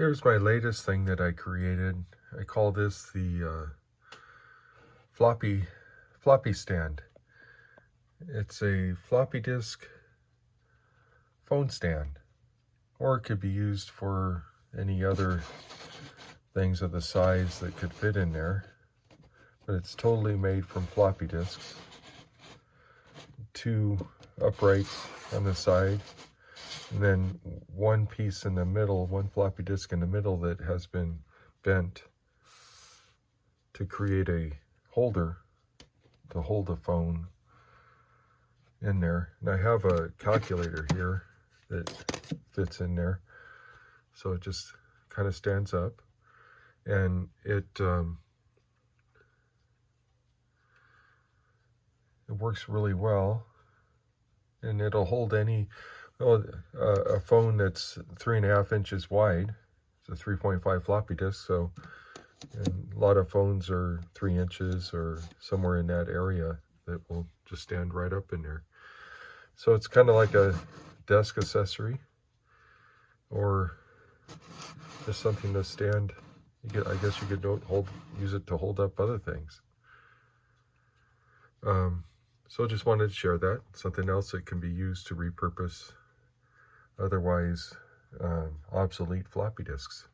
Here's my latest thing that I created. I call this the floppy stand. It's a floppy disk phone stand, or it could be used for any other things of the size that could fit in there, but it's totally made from floppy disks. Two uprights on the side, and then one piece in the middle, one floppy disk in the middle that has been bent to create a holder to hold the phone in there. And I have a calculator here that fits in there, so it just kind of stands up, and it works really well, and it'll hold any a phone that's 3.5 inches wide. It's a 3.5 floppy disk, so and a lot of phones are 3 inches or somewhere in that area that will just stand right up in there. So it's kind of like a desk accessory, or just something to stand. I guess you could use it to hold up other things. So just wanted to share that. Something else that can be used to repurpose otherwise obsolete floppy disks.